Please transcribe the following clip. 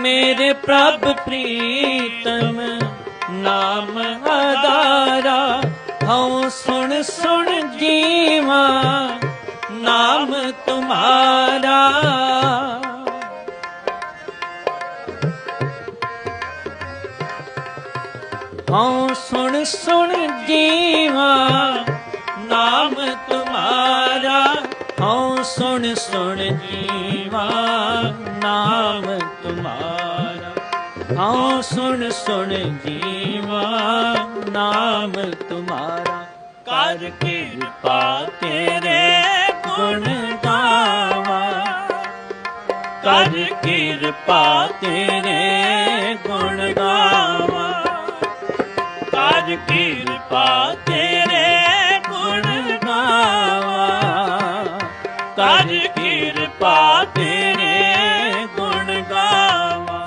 मेरे प्रभ प्रीतम नाम आधारा। हऊँ सुन सुन जीवा नाम तुम्हारा। हऊँ सुन सुन जीवा नाम तुम्हारा। हऊँ सुन सुन जीवा नाम तुम्हारा। हऊँ सुन सुन जीवा नाम तुम्हारा। कर कृपा तेरे गुण गावा। कर कृपा तेरे गुण गावा। कर कृपा तेरे गुण गावा। कर कृपा तेरे गुण गावा।